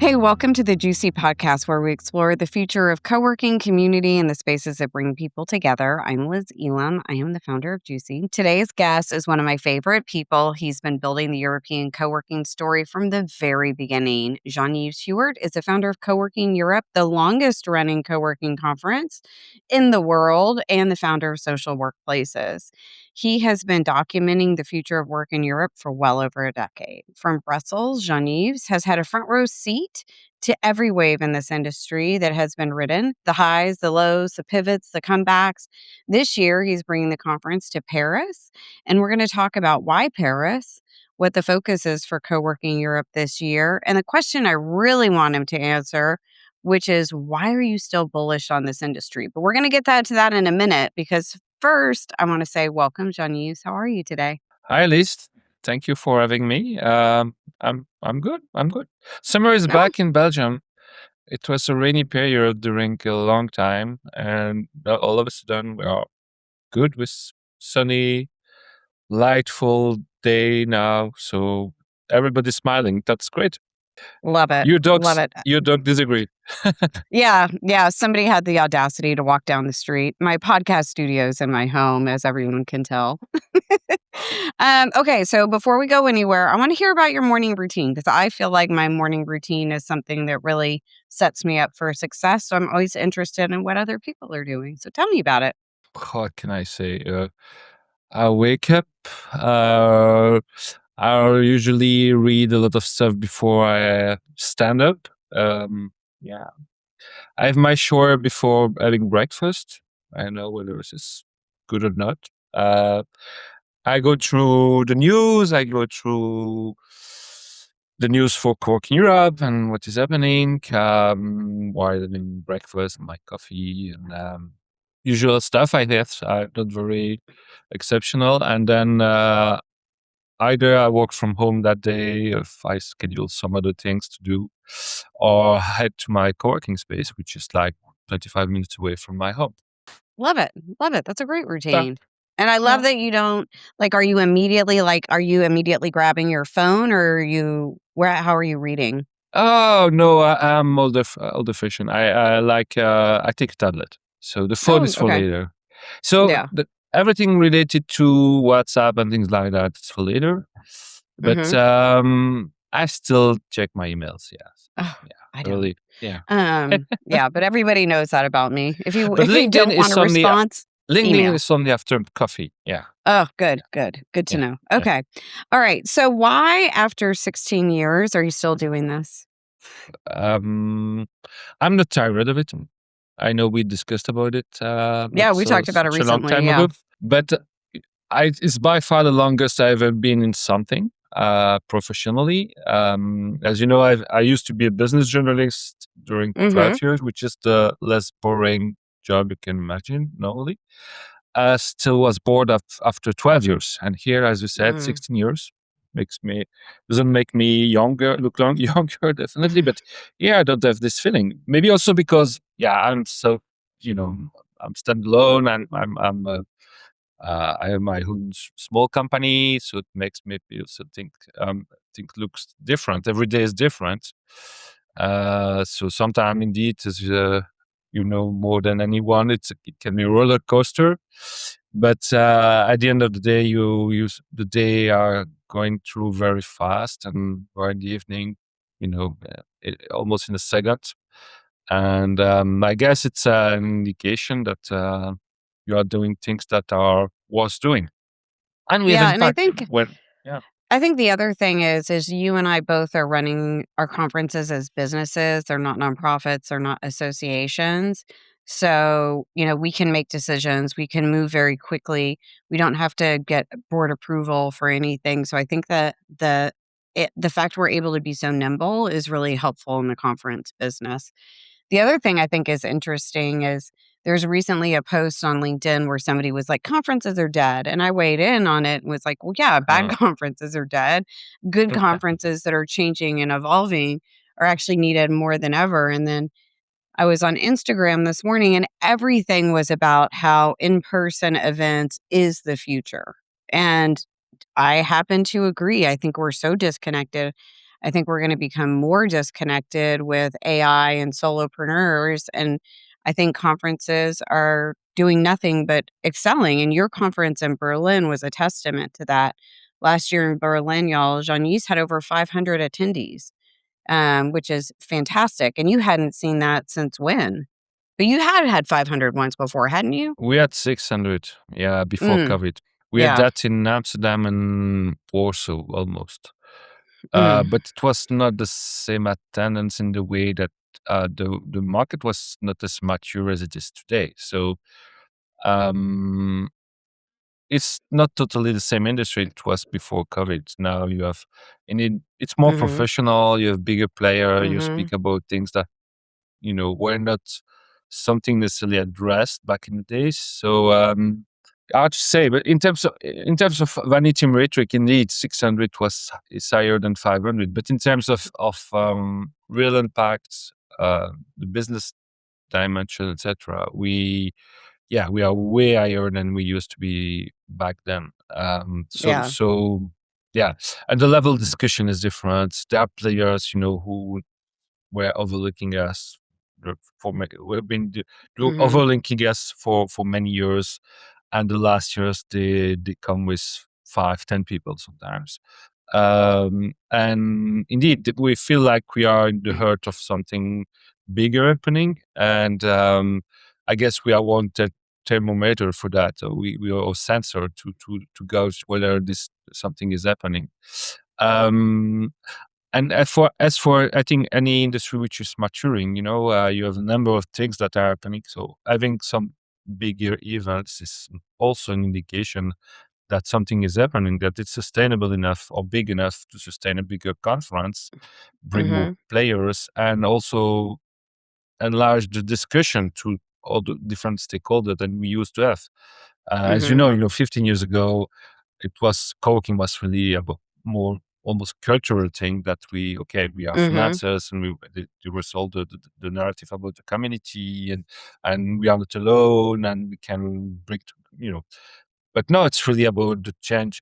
Hey, welcome to the Juicy Podcast, where we explore the future of co-working, community, and the spaces that bring people together. I'm Liz Elam. I am the founder of Juicy. Today's guest is one of my favorite people. He's been building the European co-working story from the very beginning. Jean-Yves Huwart is the founder of Coworking Europe, the longest-running co-working conference in the world, and the founder of Social Workplaces. He has been documenting the future of work in Europe for well over a decade. From Brussels, Jean-Yves has had a front row seat to every wave in this industry that has been ridden, the highs, the lows, the pivots, the comebacks. This year, he's bringing the conference to Paris, and we're going to talk about why Paris, what the focus is for Co-working Europe this year, and the question I really want him to answer, which is, why are you still bullish on this industry? But we're going to get to that in a minute, because first, I want to say welcome, Jean-Yves. How are you today? Hi, Liz. Thank you for having me. I'm good. I'm good. Summer is Oh, back in Belgium. It was a rainy period during a long time, and all of a sudden we are good with sunny, lightful day now. So everybody's smiling. That's great. love it. Your Love dogs, it. your dog disagree. Yeah. Somebody had the audacity to walk down the street. My podcast studio's in my home, as everyone can tell. Okay, so before we go anywhere, I want to hear about your morning routine, because I feel like my morning routine is something that really sets me up for success. So I'm always interested in what other people are doing. So tell me about it. What can I say? I wake up. Uh, I usually read a lot of stuff before I stand up. Yeah. I have my shower before having breakfast. I don't know whether this is good or not. Uh, I go through the news. I go through the news for Coworking Europe and what is happening while having breakfast, my coffee, and usual stuff. I guess not very exceptional. And then either I work from home that day if I schedule some other things to do, or head to my co-working space, which is like 25 minutes away from my home. Love it. Love it. That's a great Yeah. routine. And I love Yeah. that you don't are you immediately grabbing your phone, or how are you reading? Oh no, I'm older fashioned. I take a tablet, so the phone Oh, is for okay. later. So Yeah. everything related to WhatsApp and things like that is for later. But Mm-hmm. I still check my emails. Yes, Oh, yeah, I don't. early. Yeah. Yeah, but everybody knows that about me. If you But if you LinkedIn don't want is a only response, email. after coffee. Yeah, Oh, good, good. Good to yeah, know. yeah. Okay. All right. So why, after 16 years, are you still doing this? Um, I'm not tired of it. I know we discussed about it Yeah, not we so talked about it such a long recently. time Yeah. ago, but it's by far the longest I've ever been in something professionally. As you know, I used to be a business journalist during Mm-hmm. 12 years, which is the less boring job you can imagine normally. Still was bored after 12 years. And here, as you said, Mm. 16 years doesn't make me younger, definitely. But yeah, I don't have this feeling. Maybe also because, yeah, you know, I'm standalone and I have my own small company. So it makes me also think looks different. Every day is different. So sometimes indeed, as more than anyone, it can be a roller coaster. But at the end of the day, the day are going through very fast, and by the evening, almost in a second. And I guess it's an indication that you are doing things that are worth doing, and we have Yeah, and I impact. think When yeah, I think the other thing is you and I both are running our conferences as businesses. They're not nonprofits, they're not associations. So, we can make decisions, we can move very quickly. We don't have to get board approval for anything. So I think that the fact we're able to be so nimble is really helpful in the conference business. The other thing I think is interesting is there's recently a post on LinkedIn where somebody was like, conferences are dead. And I weighed in on it and was like, well, yeah, bad uh, conferences are dead. Good conferences that are changing and evolving are actually needed more than ever. And then I was on Instagram this morning, and everything was about how in person events is the future. And I happen to agree. I think we're so disconnected. I think we're going to become more disconnected with AI and solopreneurs. And I think conferences are doing nothing but excelling. And your conference in Berlin was a testament to that. Last year in Berlin, y'all, Jean-Yves had over 500 attendees, which is fantastic. And you hadn't seen that since when? But you had had 500 once before, hadn't you? We had 600, yeah, before Mm, COVID. We had yeah. that in Amsterdam and Warsaw almost. Mm, But it was not the same attendance in the way that the market was not as mature as it is today. So um, it's not totally the same industry it was before COVID. Now you have, and it's more mhm, professional. You have bigger player. You mhm, speak about things that were not something necessarily addressed back in the days. So hard to say, but in terms of vanity metric, indeed, 600 is higher than 500. But in terms of real impact, the business dimension, etc., we are way higher than we used to be back then. yeah, Yeah, and the level of discussion is different. There are players, who were overlooking us we've been mhm, overlooking us for many years, and the last years they come with 5, 10 people sometimes. And indeed, we feel like we are in the heart of something bigger happening, and I guess we are one thermometer for that. We are a sensor to gauge whether this something is happening. Um, and as for I think any industry which is maturing, you have a number of things that are happening. So having some bigger events is also an indication that something is happening, that it's sustainable enough or big enough to sustain a bigger conference, bring more mhm, players, and also enlarge the discussion to all the different stakeholders that we used to have. As mhm, 15 years ago, it was co-working was really about more almost cultural thing that we are mhm, financiers, and there was all the narrative about the community, and we are not alone, and we can bring you know but no, it's really about the change,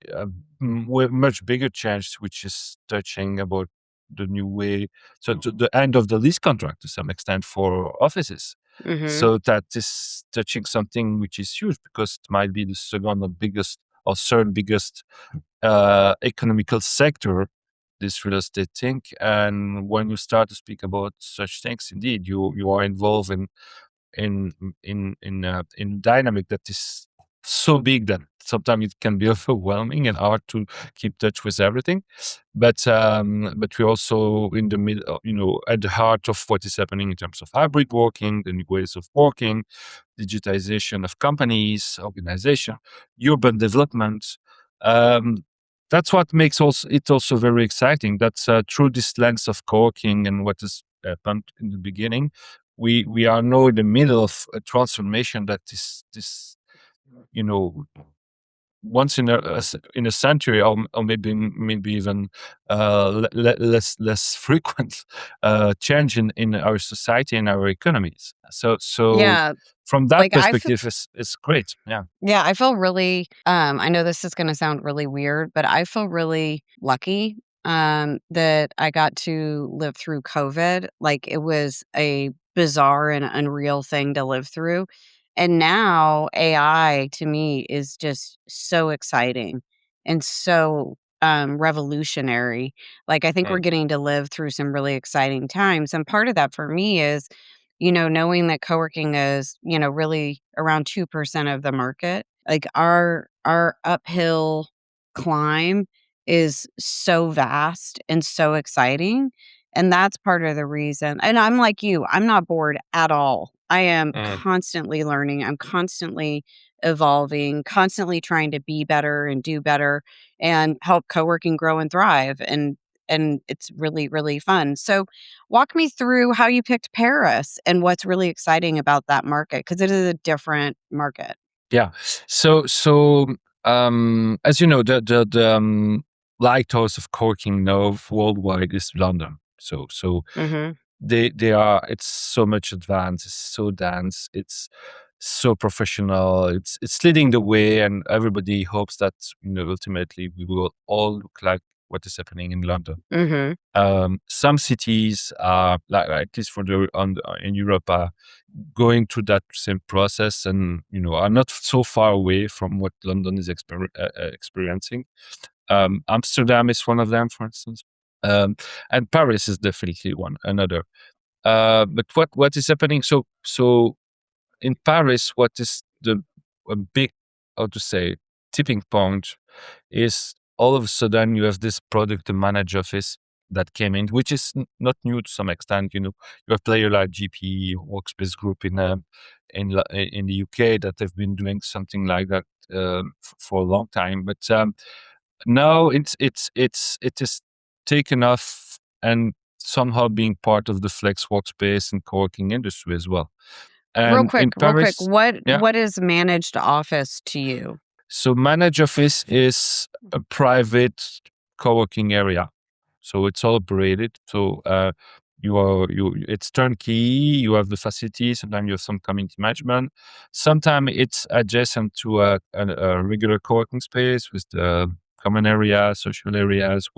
much bigger change, which is touching about the new way. So to the end of the lease contract to some extent for offices. mhm, So that is touching something which is huge because it might be the second or biggest or third biggest economical sector, this real estate thing. And when you start to speak about such things, indeed, you are involved in in dynamic that is so big that sometimes it can be overwhelming and hard to keep touch with everything. But we're also in the middle, at the heart of what is happening in terms of hybrid working, the new ways of working, digitization of companies, organization, urban development. Um, that's what makes it also very exciting. That's through this lens of co-working and what has happened in the beginning, we are now in the middle of a transformation that is this, you know, once in a century, or maybe even less frequent change in our society and our economies. So yeah, from that like, perspective, is great. Yeah. yeah, I feel really, I know this is gonna sound really weird, but I feel really lucky, that I got to live through COVID. Like, it was a bizarre and unreal thing to live through, and now AI to me is just so exciting and so, revolutionary. Like, I think we're Mm. getting to live through some really exciting times, and part of that for me is knowing that coworking is, really around 2% of the market, like our uphill climb is so vast and so exciting. And that's part of the reason. And I'm like you, I'm not bored at all. I am Mm. constantly learning. I'm constantly evolving, constantly trying to be better and do better and help coworking grow and thrive. And it's really, really fun. So walk me through how you picked Paris and what's really exciting about that market because it is a different market. Yeah. So as you know, the lighthouse of co-working now worldwide is London. So Mhm. they are, it's so much advanced, it's so dense, it's so professional, it's leading the way, and everybody hopes that ultimately we will all look like what is happening in London. Mhm. Some cities are like at least for in Europe are going through that same process, and are not so far away from what London is experiencing. Amsterdam is one of them, for instance, and Paris is definitely another. But what is happening? So in Paris, what is a big, how to say, tipping point is all of a sudden you have this product manager office that came in, which is not new to some extent. You have player like GP Workspace Group in the UK that have been doing something like that for a long time. But now it is taken off and somehow being part of the flex workspace and co-working industry as well. Real And quick, in real quick. Paris, What yeah. what is managed office to you? So managed office is a private co-working area. So it's all operated. So it's turnkey. You have the facilities. Sometimes you have some community management. Sometimes it's adjacent to a regular co-working space with the common areas, social areas,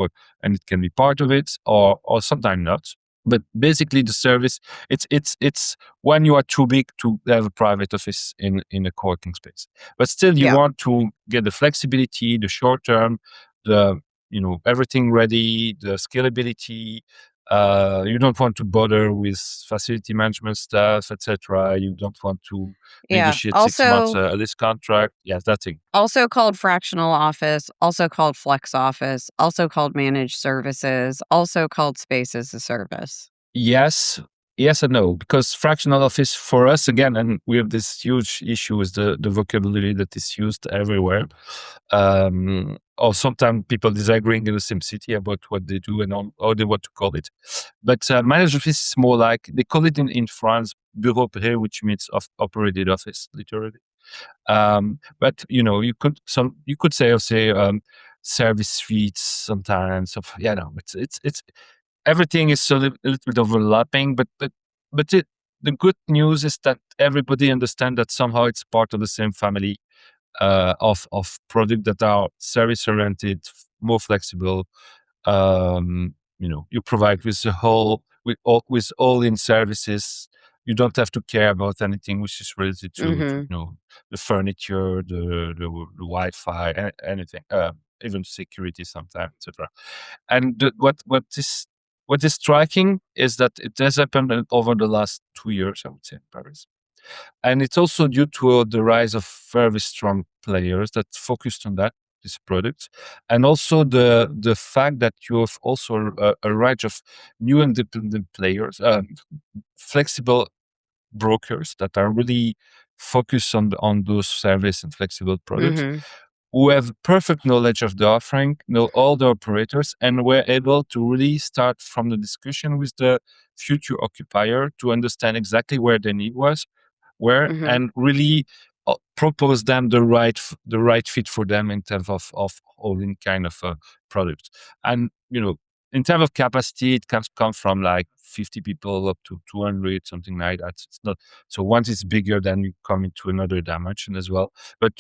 and it can be part of it, or sometimes not. But basically, the service it's when you are too big to have a private office in a co-working space, but still you Yeah. want to get the flexibility, the short term, the everything ready, the scalability. You don't want to bother with facility management stuff, etc. You don't want to Yeah. negotiate 6 months Also lease contract. Yeah, that thing. also called fractional office, also called flex office, also called managed services, also called space as a service. Yes, yes and no, because fractional office for us again, and we have this huge issue with the vocabulary that is used everywhere. Or sometimes people disagreeing in the same city about what they do and how they want to call it. But managed office is more like they call it in France bureau opéré, which means operated office, literally. But you could say service suites sometimes. Of yeah, no, it's everything is a little bit overlapping, but the good news is that everybody understands that somehow it's part of the same family of product that are service oriented, more flexible. You provide with the whole with all in services. You don't have to care about anything which is related to Mhm. the furniture, the Wi-Fi, anything, even security sometimes, etc. And what is striking is that it has happened over the last 2 years, I would say, in Paris. And it's also due to the rise of very strong players that focused on this product, and also the fact that you have also a range of new independent players, flexible brokers that are really focused on those service and flexible products, Mhm. who have perfect knowledge of the offering, know all the operators, and were able to really start from the discussion with the future occupier to understand exactly where the need were, Mhm. and really propose them the right fit for them in terms of holding kind of a product. And in terms of capacity, it can come from like 50 people up to 200, something like that. It's not so once it's bigger, then you come into another dimension as well. But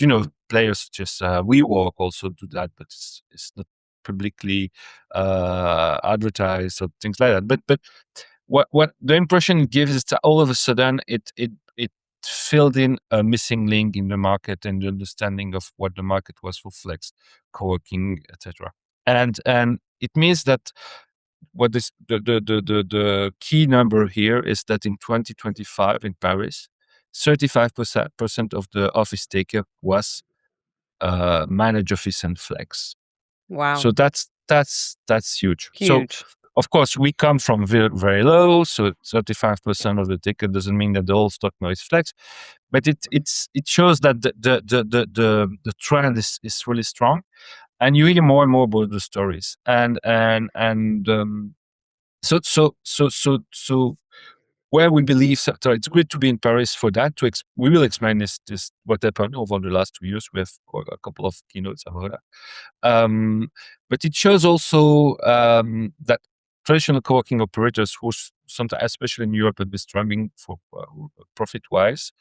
players just we work also do that, but it's not publicly advertised or things like that. But what the impression it gives is that all of a sudden it filled in a missing link in the market and the understanding of what the market was for flex, co-working, etc. And it means that what is the key number here is that in 2025 in Paris, 35% of the office take-up was managed office and flex. Wow. So that's huge. So Huge. of course we come from very, very low. So 35% of the ticket doesn't mean that the whole stock now is flex, but it shows that the trend is really strong, and you hear more and more about the stories. So where we believe, so it's great to be in Paris for that. We will explain this what happened over the last 2 years. We have a couple of keynotes about that. But it shows also that traditional co-working operators who sometimes, especially in Europe, have been struggling for profit-wise,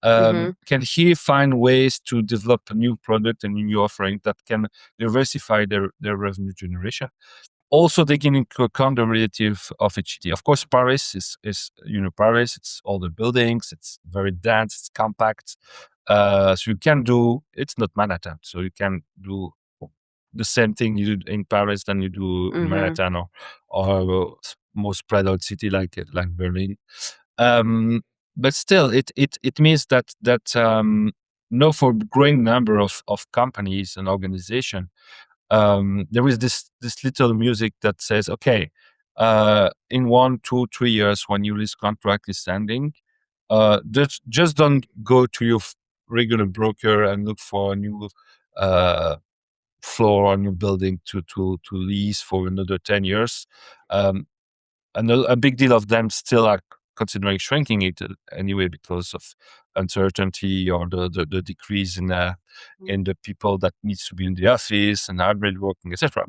Mhm. can here find ways to develop a new product and new offering that can diversify their revenue generation. Also taking into account the reality of each city. Of course, Paris is Paris. It's all the buildings. It's very dense. It's compact. So you can do. It's not Manhattan, so you can do the same thing you do in Paris than you do in Mhm. Manhattan or more spread out city like Berlin. Um, but still, it means that no, for growing number of companies and organization, there is this little music that says, okay, in 1, 2, 3 years when your lease contract is ending, just don't go to your regular broker and look for a new uh, floor on your building to lease for another 10 years. Um, and a big deal of them still are considering shrinking it anyway because of uncertainty or the decrease in the people that needs to be in the office and hybrid working, etc.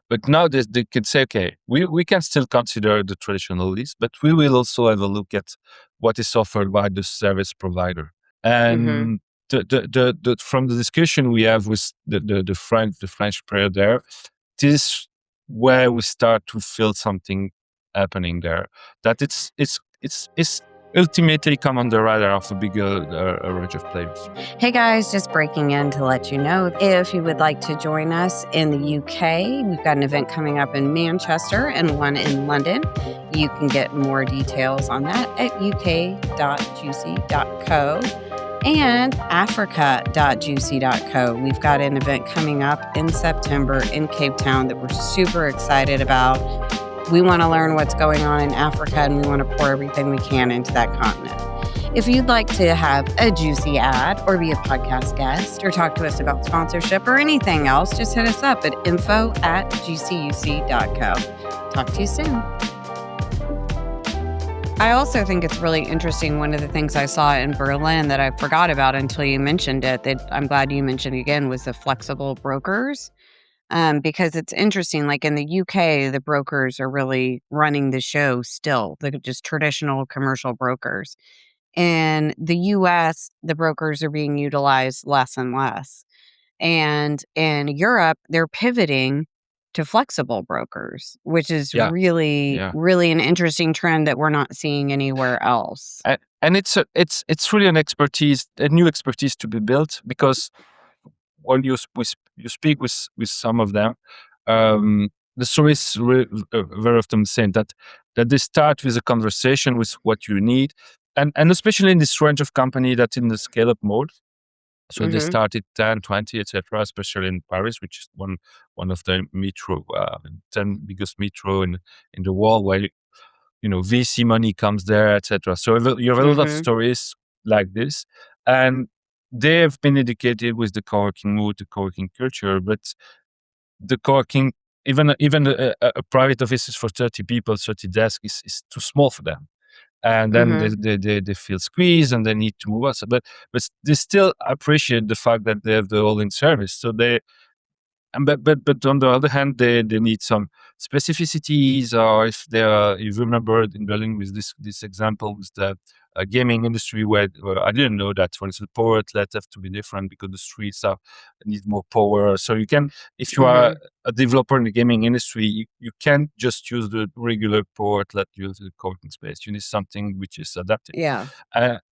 But now they can say, okay, we can still consider the traditional lease, but we will also have a look at what is offered by the service provider. Mhm. And from the discussion we have with the French player there, this is where we start to feel something happening there. That it's ultimately come on the radar of a bigger range of players. Hey guys, just breaking in to let you know if you would like to join us in the UK, we've got an event coming up in Manchester and one in London. You can get more details on that at uk.juicy.co and africa.juicy.co. We've got an event coming up in September in Cape Town that we're super excited about. We want to learn what's going on in Africa and we want to pour everything we can into that continent. If you'd like to have a juicy ad or be a podcast guest or talk to us about sponsorship or anything else, just hit us up at info@gcuc.co. Talk to you soon. I also think it's really interesting. One of the things I saw in Berlin that I forgot about until you mentioned it, that I'm glad you mentioned again, was the flexible brokers. Because it's interesting, like in the UK, the brokers are really running the show still, the just traditional commercial brokers. In the US, the brokers are being utilized less and less. And in Europe, they're pivoting to flexible brokers, which is Yeah, really, yeah. really an interesting trend that we're not seeing anywhere else. And it's really a new expertise to be built because when you speak with some of them, the story is very often saying that they start with a conversation with what you need, and especially in this range of company that in the scale up mode. So they Mhm. started 10, 20, etc., especially in Paris, which is one of the 10 biggest metro in the world, where VC money comes there, etc. So you have a lot of Mhm. stories like this, and they have been educated with the co-working mood, the co-working culture, but the co-working, even a private offices for 30 people, 30 desks is too small for them. And then Mhm. they feel squeezed and they need to move us. But they still appreciate the fact that they have the all in service. So they and but on the other hand, they need some specificities, or if they are, you remember in Berlin with this example with the gaming industry, where I didn't know that, for instance, power outlets have to be different because the streets need more power. So you can, if you are Mhm. a developer in the gaming industry, you can't just use the regular power outlet, use the co-working space. You need something which is adapted. Yeah.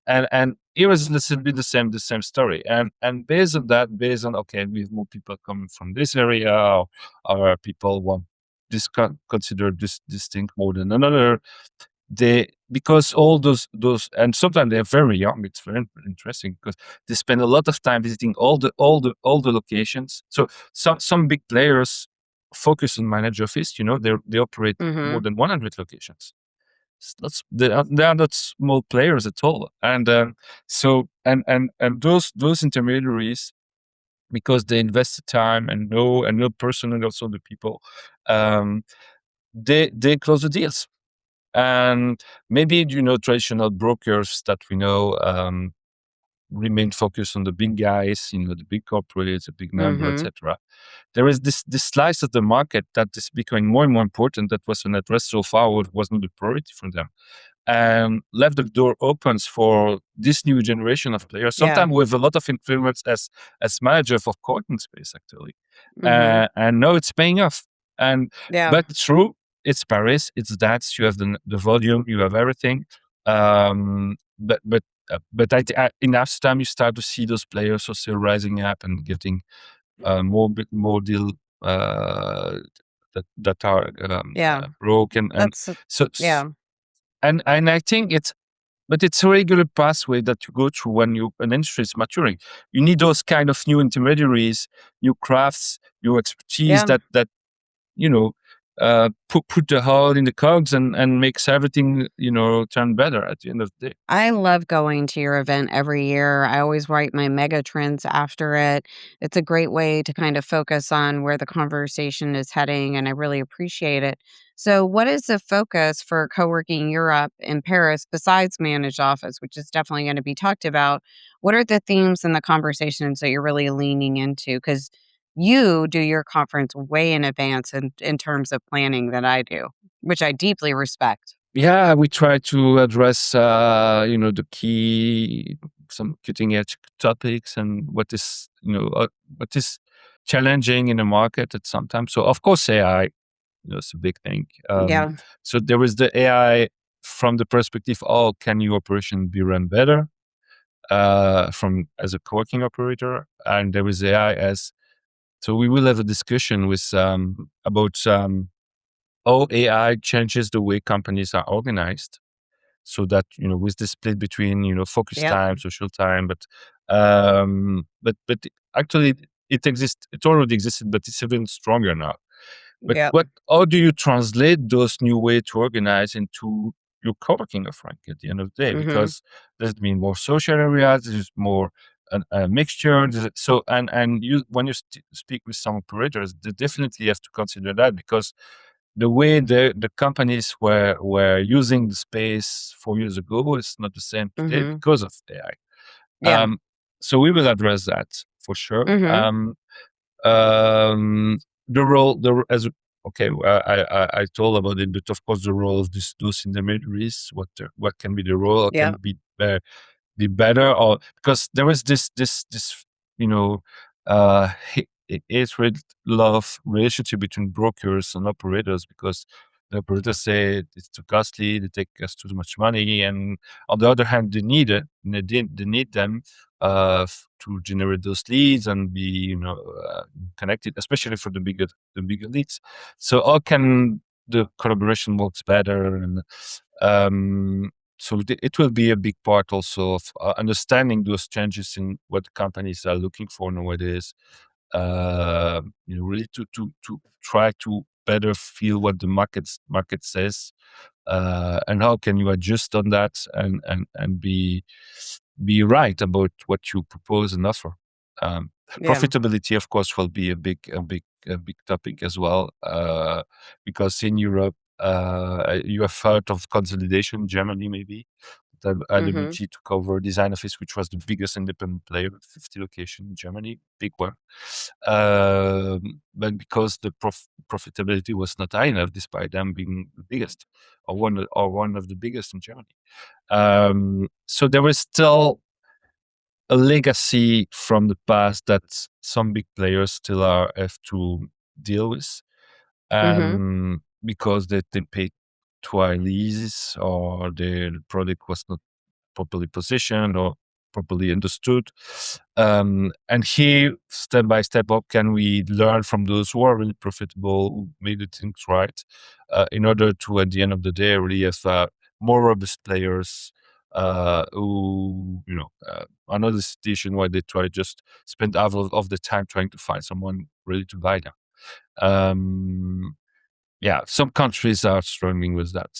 And here is a little bit the same story. And based on that, based on, okay, we have more people coming from this area, or people want consider this thing more than another. They, because all those and sometimes they're very young. It's very interesting because they spend a lot of time visiting all the locations. So some big players focus on managed office. They operate more Mhm. than 100 locations. They are not small players at all. And so and those intermediaries, because they invest the time and know personally also the people, um, they close the deals. And maybe traditional brokers that we know, remain focused on the big guys, the big corporates, the big member, Mhm. etc. There is this slice of the market that is becoming more and more important that wasn't addressed so far, or was not a priority for them, and left the door opens for this new generation of players, Yeah. sometimes with a lot of influence as manager for co-working space, actually. Mhm. And now it's paying off. And Yeah. but true, it's Paris, it's that you have the volume, you have everything. But in Amsterdam, you start to see those players also rising up and getting more deal uh, that are Yeah. broken, and That's so yeah. and I think it's a regular pathway that you go through when an industry is maturing. You need those kind of new intermediaries, new crafts, new expertise Yeah. that you know put the hole in the cogs and makes everything turn better at the end of the day. I love going to your event every year. I always write my mega trends after it. It's a great way to kind of focus on where the conversation is heading, and I really appreciate it. So, what is the focus for Coworking Europe in Paris besides managed office, which is definitely going to be talked about? What are the themes and the conversations that you're really leaning into? Because you do your conference way in advance in terms of planning than I do, which I deeply respect. Yeah, we try to address the key, some cutting edge topics, and what is challenging in the market at some time. So of course AI, it's a big thing. Yeah. So there is the AI from the perspective, oh, can your operation be run better from as a co-working operator? And there is AI as, so we will have a discussion with about how AI changes the way companies are organized, so that with the split between focus Yep. time, social time, but actually it already existed, but it's even stronger now. But Yep. what how do you translate those new way to organize into your co-working offering at the end of the day? Mhm. Because there's been more social areas, there's more a mixture. So and you when you speak with some operators, they definitely have to consider that, because the way the companies were using the space 4 years ago is not the same today Mhm. because of AI. Yeah. So we will address that for sure. Mhm. Um, the role, the as okay, I told about it, but of course the role of those intermediaries, what can be the role, or can Yep. be better, or because there is this you know hatred love relationship between brokers and operators, because the operators say it's too costly, they take us too much money, and on the other hand they need it, and they need them to generate those leads and be connected, especially for the bigger leads. So how can the collaboration works better, and um, so it will be a big part also of understanding those changes in what companies are looking for nowadays. Really to try to better feel what the market says, and how can you adjust on that, and be right about what you propose and offer. Um, Yeah. Profitability, of course, will be a big topic as well, because in Europe, you have heard of consolidation. Germany, maybe, that Mhm. IWG took over Design Office, which was the biggest independent player with 50 locations in Germany, big one. But because the profitability was not high enough, despite them being the biggest, or one of the biggest in Germany. So there is still a legacy from the past that some big players still have to deal with, Mhm. because they paid too high leases, or their product was not properly positioned or properly understood. And here, step by step, how can we learn from those who are really profitable, who made the things right, in order to, at the end of the day, really have more robust players who, are not in a situation where they try to just spend half of the time trying to find someone ready to buy them. Um, yeah, some countries are struggling with that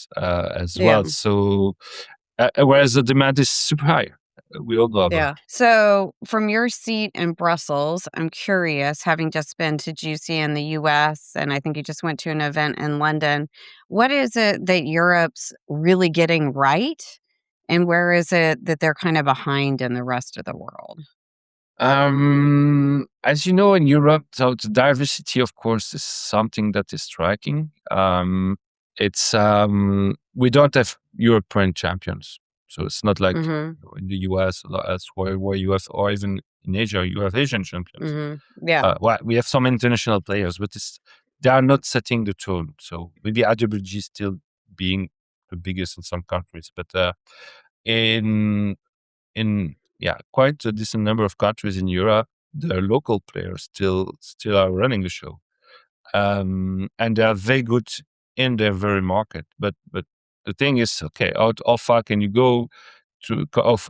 as Yeah. well. So, whereas the demand is super high, we all know about. Yeah. So, from your seat in Brussels, I'm curious, having just been to GC in the US, and I think you just went to an event in London, what is it that Europe's really getting right? And where is it that they're kind of behind in the rest of the world? As you know, in Europe, so the diversity, of course, is something that is striking. It's We don't have European champions, so it's not like Mhm. in the US or elsewhere where you have, or even in Asia, you have Asian champions. Mhm. Yeah. Well, we have some international players, but they are not setting the tone. So maybe IWG is still being the biggest in some countries, but in quite a decent number of countries in Europe, the local players still are running the show, and they are very good in their very market. But the thing is, okay, how far can you go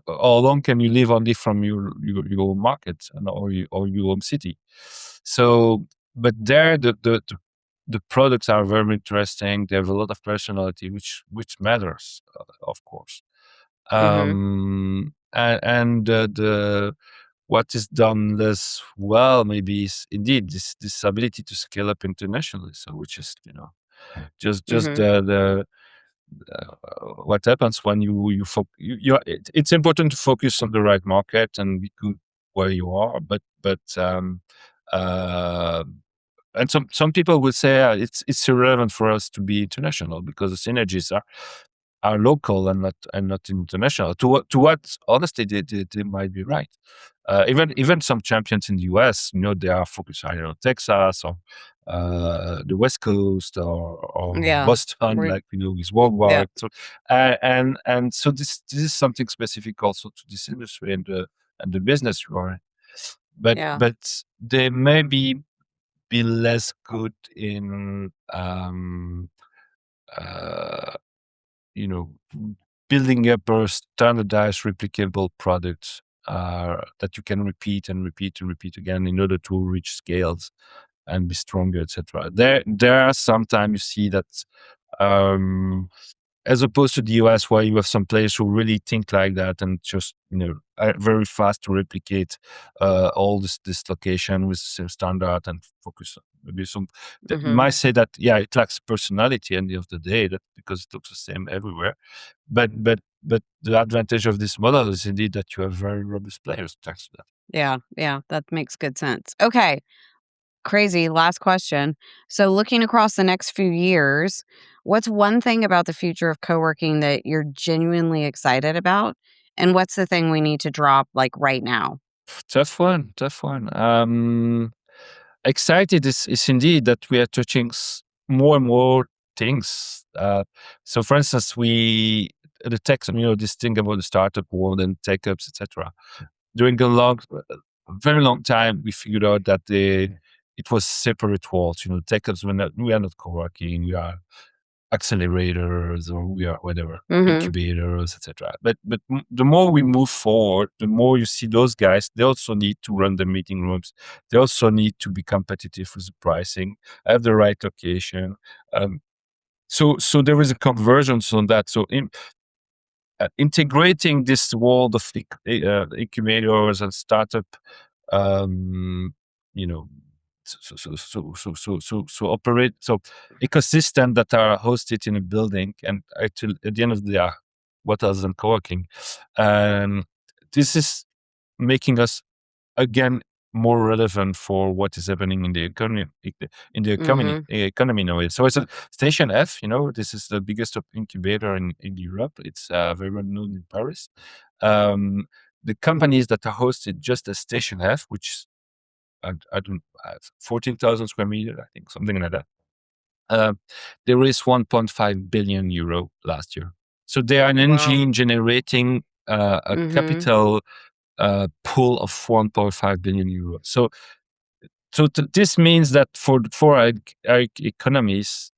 how long can you live only from your market or your home city? So, but there the products are very interesting. They have a lot of personality, which matters, of course. Mhm. And the what is done less well maybe is indeed this ability to scale up internationally. So which is just Mhm. what happens when it's important to focus on the right market and be good where you are, uh, and some people will say it's irrelevant for us to be international because the synergies are local and not international. To what honestly they might be right. Even some champions in the US, they are focused either on Texas or the West Coast or Yeah. Boston, We're like with yeah. Walmart. So and so this is something specific also to this industry and the business you are in. But Yeah. but they may be less good in uh, you know, building up a standardized, replicable product that you can repeat and repeat and repeat again in order to reach scales and be stronger, etc. There are sometimes you see that um, as opposed to the US, where you have some players who really think like that and just are very fast to replicate all this location with the same standard and focus on maybe some that Mhm. might say that it lacks personality at the end of the day, that because it looks the same everywhere. But the advantage of this model is indeed that you have very robust players thanks to that. Yeah. Yeah. That makes good sense. Okay. Crazy. Last question. So, looking across the next few years, what's one thing about the future of co-working that you're genuinely excited about? And what's the thing we need to drop like right now? Tough one, tough one. Excited is indeed that we are touching more and more things. So, for instance, the tech, this thing about the startup world and tech ups, etc. During very long time, we figured out that it was separate worlds. Tech ups we are not co-working, we are accelerators or we are whatever Mhm. incubators, etc. But the more we move forward, the more you see those guys. They also need to run the meeting rooms. They also need to be competitive with the pricing, have the right location. So there is a convergence on that. So integrating this world of incubators and startup, um, you know, operate ecosystem that are hosted in a building and actually at the end of the day, what else than co-working? Um, this is making us again more relevant for what is happening in the economy Mhm. economy in a way. So it's a Station F. This is the biggest incubator in Europe. It's very well known in Paris. Um, the companies that are hosted just as Station F, which I don't 14,000 square meter, I think, something like that. Uh, they raised 1.5 billion euro last year. So they are an Wow. engine generating a Mhm. capital pool of 1.5 billion euros. So this means that for our economies,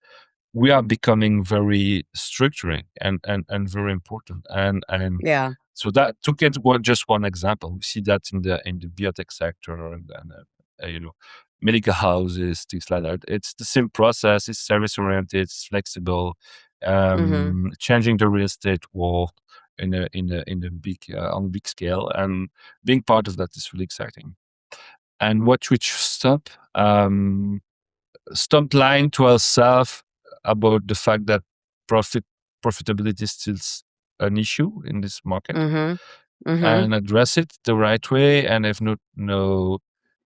we are becoming very structuring and very important. And Yeah. so that to get just one example, we see that in the biotech sector and medical houses, things like that. It's the same process. It's service oriented. It's flexible. Mhm. Changing the real estate world in a big on a big scale, and being part of that is really exciting. And what we should um, stop lying to ourselves about the fact that profit profitability is still an issue in this market Mm-hmm. Mm-hmm. and address it the right way. And if no,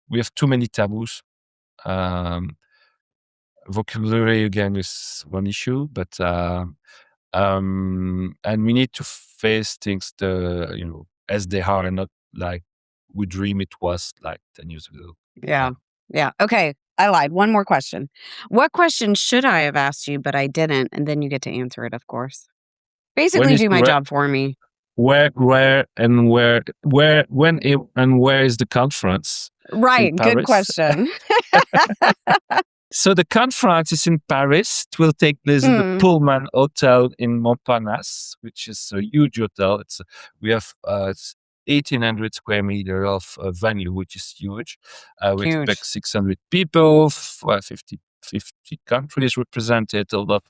we have too many taboos. Um, Vocabulary again is one issue, but and we need to face things as they are and not like we dream it was like 10 years ago. Yeah. Yeah. Yeah. Okay. I lied. One more question. What question should I have asked you, but I didn't? And then you get to answer it, of course. When Basically, is do my job for me. where is the conference in Right. Good Paris? question. So the conference is in Paris. It will take place at the Hmm. Pullman Hotel in Montparnasse, which is a huge hotel. We have it's 1,800 square meter of venue, which is huge. We expect Huge. 600 people, 50 countries represented. A lot,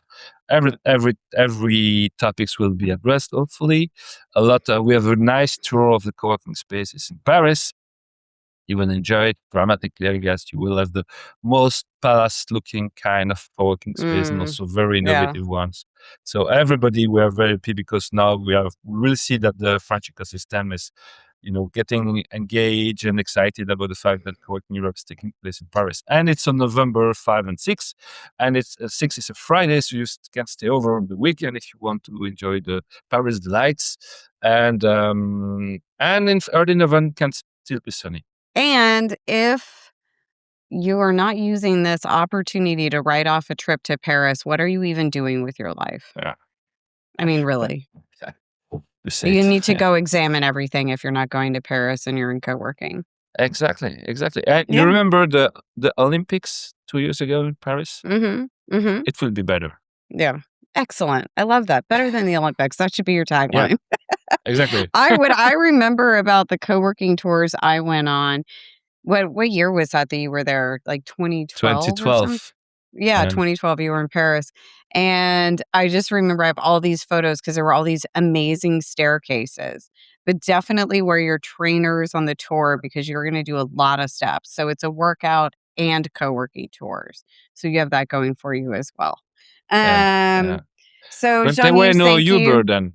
every topics will be addressed. Hopefully, a lot. We have a nice tour of the co-working spaces in Paris. You will enjoy it dramatically. I guess you will have the most palace-looking kind of co-working space, and Mm. also very Yeah. innovative ones. So everybody, we are very happy because now we really see that the French ecosystem is, getting engaged and excited about the fact that Coworking Europe is taking place in Paris, and it's on November 5 and 6, and it's 6 is a Friday, so you can stay over on the weekend if you want to enjoy the Paris delights, and in early November can still be sunny. And if you are not using this opportunity to write off a trip to Paris, what are you even doing with your life? Yeah. I mean, really. You say You it. need to Yeah. go examine everything if you're not going to Paris and you're in co-working. Exactly. And you Yeah. remember the Olympics 2 years ago in Paris? Mhm. Mhm. It will be better. Yeah. Excellent. I love that. Better than the Olympics. That should be your Yeah, tagline. exactly. I remember about the co-working tours I went on. What year was that you were there? Like 2012 or something? 2012. Yeah, And 2012, you were in Paris. And I just remember I have all these photos because there were all these amazing staircases, but definitely wear your trainers on the tour because you're going to do a lot of steps. So it's a workout and co-working tours. So you have that going for you as well. yeah, yeah. Um, so But there were Jean-Yves, no thank Uber you. then.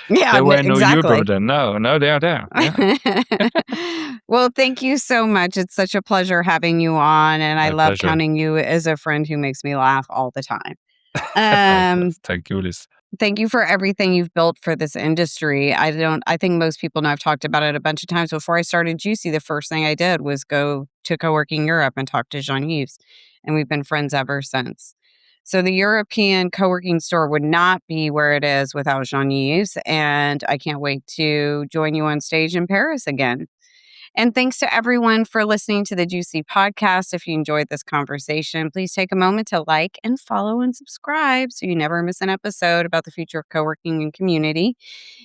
Yeah, There were no Uber exactly. then. No, they are there. Yeah. Well, thank you so much. It's such a pleasure having you on, and I My love pleasure. counting you as a friend who makes me laugh all the time. Um, Thank you, Liz. Thank you for everything you've built for this industry. I think most people know I've talked about it a bunch of times. Before I started Juicy, the first thing I did was go to Coworking Europe and talk to Jean-Yves, and we've been friends ever since. So the European co-working store would not be where it is without Jean-Yves, and I can't wait to join you on stage in Paris again. And thanks to everyone for listening to the Juicy podcast. If you enjoyed this conversation, please take a moment to like and follow and subscribe so you never miss an episode about the future of co-working and community.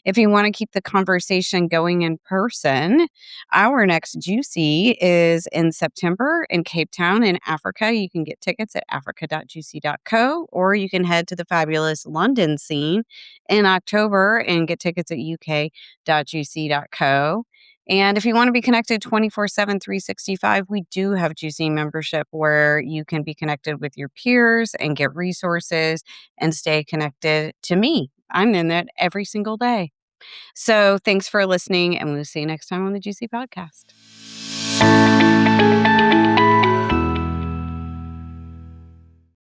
If you want to keep the conversation going in person, our next Juicy is in September in Cape Town in Africa. You can get tickets at africa.juicy.co, or you can head to the fabulous London scene in October and get tickets at uk.juicy.co. And if you want to be connected 24/7, 365, we do have Juicy membership where you can be connected with your peers and get resources and stay connected to me. I'm in it every single day. So thanks for listening, and we'll see you next time on the Juicy Podcast.